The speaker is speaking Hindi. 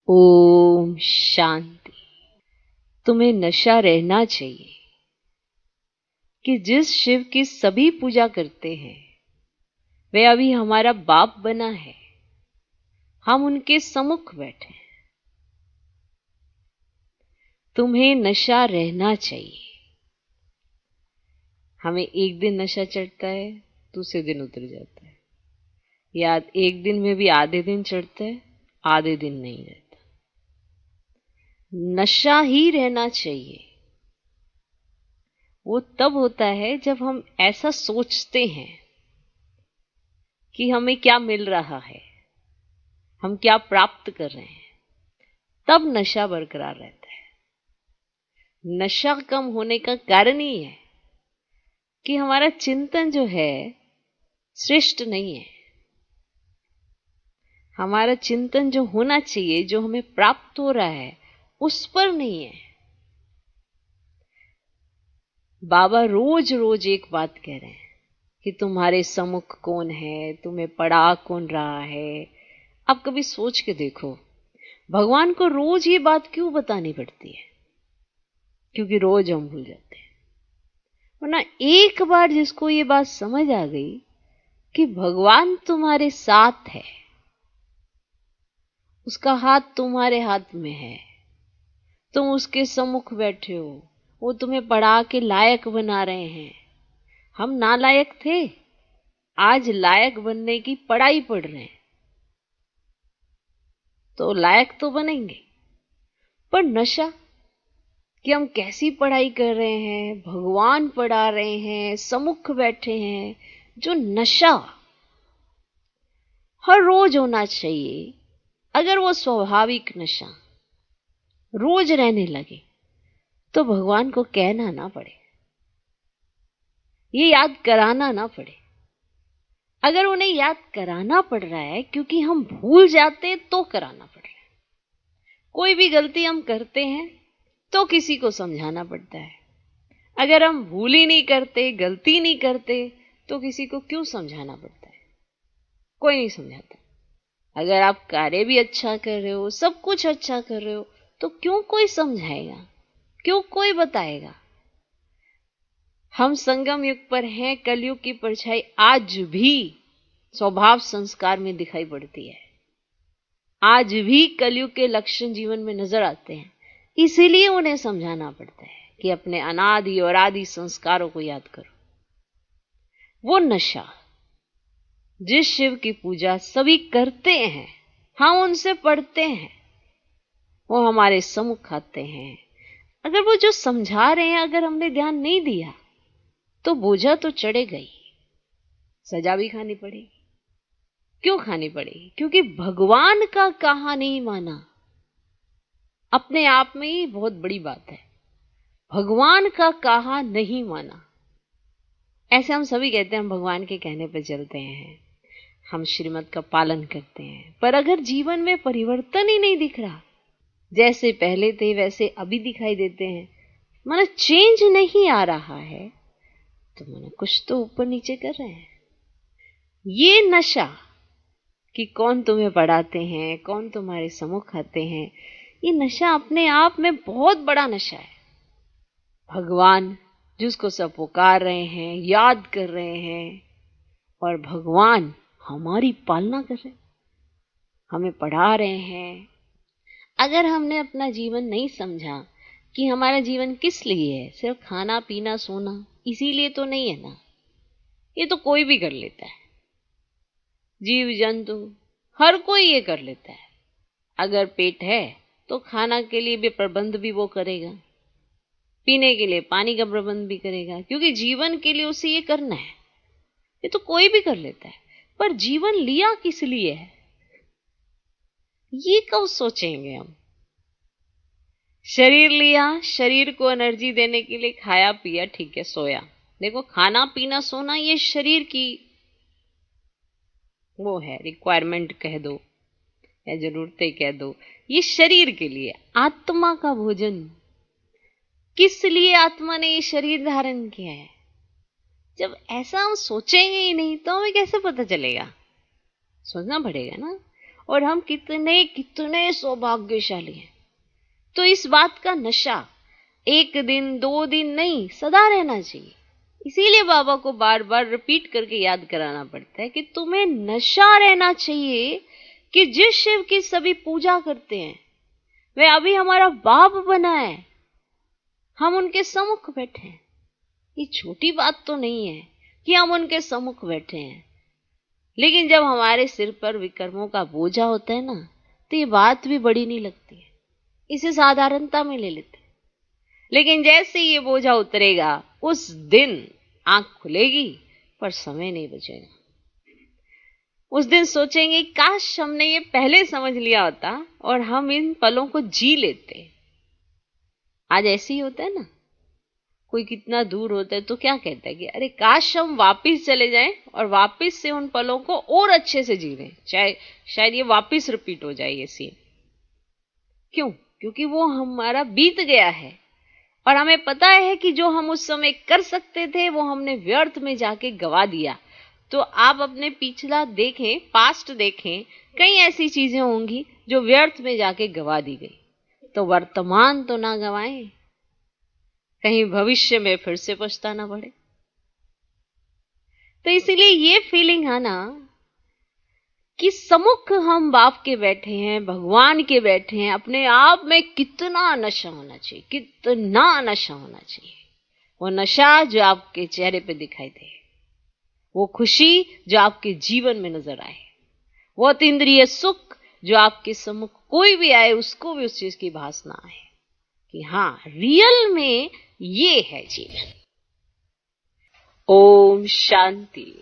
ओम शांति। तुम्हें नशा रहना चाहिए कि जिस शिव की सभी पूजा करते हैं वह अभी हमारा बाप बना है। हम उनके सम्मुख बैठे हैं। तुम्हें नशा रहना चाहिए। हमें एक दिन नशा चढ़ता है, दूसरे दिन उतर जाता है, या एक दिन में भी आधे दिन चढ़ता है, आधे दिन नहीं रहता। नशा ही रहना चाहिए। वो तब होता है जब हम ऐसा सोचते हैं कि हमें क्या मिल रहा है, हम क्या प्राप्त कर रहे हैं, तब नशा बरकरार रहता है। नशा कम होने का कारण ही है कि हमारा चिंतन जो है श्रेष्ठ नहीं है। हमारा चिंतन जो होना चाहिए, जो हमें प्राप्त हो रहा है, उस पर नहीं है। बाबा रोज रोज एक बात कह रहे हैं कि तुम्हारे सम्मुख कौन है, तुम्हें पढ़ा कौन रहा है। आप कभी सोच के देखो, भगवान को रोज ये बात क्यों बतानी पड़ती है? क्योंकि रोज हम भूल जाते हैं। वरना एक बार जिसको ये बात समझ आ गई कि भगवान तुम्हारे साथ है, उसका हाथ तुम्हारे हाथ में है, तुम उसके सम्मुख बैठे हो, वो तुम्हें पढ़ा के लायक बना रहे हैं। हम नालायक थे, आज लायक बनने की पढ़ाई पढ़ रहे हैं, तो लायक तो बनेंगे। पर नशा कि हम कैसी पढ़ाई कर रहे हैं, भगवान पढ़ा रहे हैं, सम्मुख बैठे हैं, जो नशा हर रोज होना चाहिए। अगर वो स्वाभाविक नशा रोज रहने लगे तो भगवान को कहना ना पड़े, ये याद कराना ना पड़े। अगर उन्हें याद कराना पड़ रहा है क्योंकि हम भूल जाते तो कराना पड़ रहा है। कोई भी गलती हम करते हैं तो किसी को समझाना पड़ता है। अगर हम भूल ही नहीं करते, गलती नहीं करते, तो किसी को क्यों समझाना पड़ता है? कोई नहीं समझाता। अगर आप कार्य भी अच्छा कर रहे हो, सब कुछ अच्छा कर रहे हो, तो क्यों कोई समझाएगा, क्यों कोई बताएगा? हम संगम युग पर हैं। कलयुग की परछाई आज भी स्वभाव संस्कार में दिखाई पड़ती है। आज भी कलयुग के लक्षण जीवन में नजर आते हैं। इसीलिए उन्हें समझाना पड़ता है कि अपने अनादि और आदि संस्कारों को याद करो। वो नशा जिस शिव की पूजा सभी करते हैं, हम उनसे पढ़ते हैं, वो हमारे सम्मुख आते हैं। अगर वो जो समझा रहे हैं अगर हमने ध्यान नहीं दिया तो बोझा तो चढ़ेगा ही, सजा भी खानी पड़ेगी। क्यों खानी पड़ेगी? क्योंकि भगवान का कहा नहीं माना अपने आप में ही बहुत बड़ी बात है। भगवान का कहा नहीं माना। ऐसे हम सभी कहते हैं हम भगवान के कहने पर चलते हैं, हम श्रीमत का पालन करते हैं, पर अगर जीवन में परिवर्तन ही नहीं दिख रहा, जैसे पहले थे वैसे अभी दिखाई देते हैं, माना चेंज नहीं आ रहा है, तो माना कुछ तो ऊपर नीचे कर रहे हैं। ये नशा कि कौन तुम्हें पढ़ाते हैं, कौन तुम्हारे सम्मुख आते हैं, ये नशा अपने आप में बहुत बड़ा नशा है। भगवान जिसको सब पुकार रहे हैं, याद कर रहे हैं, और भगवान हमारी पालना कर रहे हैं, हमें पढ़ा रहे हैं। अगर हमने अपना जीवन नहीं समझा कि हमारा जीवन किस लिए है, सिर्फ खाना पीना सोना, इसीलिए तो नहीं है ना। ये तो कोई भी कर लेता है, जीव जंतु हर कोई ये कर लेता है। अगर पेट है तो खाना के लिए भी प्रबंध भी वो करेगा, पीने के लिए पानी का प्रबंध भी करेगा, क्योंकि जीवन के लिए उसे ये करना है। ये तो कोई भी कर लेता है। पर जीवन लिया किस लिए है, ये कब सोचेंगे हम? शरीर लिया, शरीर को एनर्जी देने के लिए खाया पिया, ठीक है, सोया। देखो, खाना पीना सोना ये शरीर की वो है, रिक्वायरमेंट कह दो या जरूरतें कह दो, ये शरीर के लिए। आत्मा का भोजन किस लिए आत्मा ने ये शरीर धारण किया है? जब ऐसा हम सोचेंगे ही नहीं तो हमें कैसे पता चलेगा? सोचना पड़ेगा ना। और हम कितने कितने सौभाग्यशाली हैं। तो इस बात का नशा एक दिन 2 दिन नहीं, सदा रहना चाहिए। इसीलिए बाबा को बार बार रिपीट करके याद कराना पड़ता है कि तुम्हें नशा रहना चाहिए कि जिस शिव की सभी पूजा करते हैं वह अभी हमारा बाप बना है, हम उनके सम्मुख बैठे हैं। ये छोटी बात तो नहीं है कि हम उनके सम्मुख बैठे हैं, लेकिन जब हमारे सिर पर विकर्मों का बोझा होता है ना, तो ये बात भी बड़ी नहीं लगती है, इसे साधारणता में ले लेते हैं। लेकिन जैसे ये बोझा उतरेगा उस दिन आंख खुलेगी पर समय नहीं बचेगा। उस दिन सोचेंगे काश हमने ये पहले समझ लिया होता और हम इन पलों को जी लेते। आज ऐसे ही होता है ना, कोई कितना दूर होता है तो क्या कहता है कि अरे काश हम वापिस चले जाएं और वापिस से उन पलों को और अच्छे से जी लें, चाहे शायद ये वापिस रिपीट हो जाए ये सीन। क्यों? क्योंकि वो हमारा बीत गया है और हमें पता है कि जो हम उस समय कर सकते थे वो हमने व्यर्थ में जाके गवा दिया। तो आप अपने पिछला देखें, पास्ट देखें, कई ऐसी चीजें होंगी जो व्यर्थ में जाके गवा दी गई। तो वर्तमान तो ना गवाएं, कहीं भविष्य में फिर से पछताना पड़े। तो इसीलिए ये फीलिंग है ना कि सम्मुख हम बाप के बैठे हैं, भगवान के बैठे हैं, अपने आप में कितना नशा होना चाहिए, कितना नशा होना चाहिए। वो नशा जो आपके चेहरे पे दिखाई दे, वो खुशी जो आपके जीवन में नजर आए, वो अतीन्द्रिय सुख जो आपके सम्मुख कोई भी आए उसको भी उस चीज की भासना आए कि हाँ रियल में ये है जीवन। ओम शांति।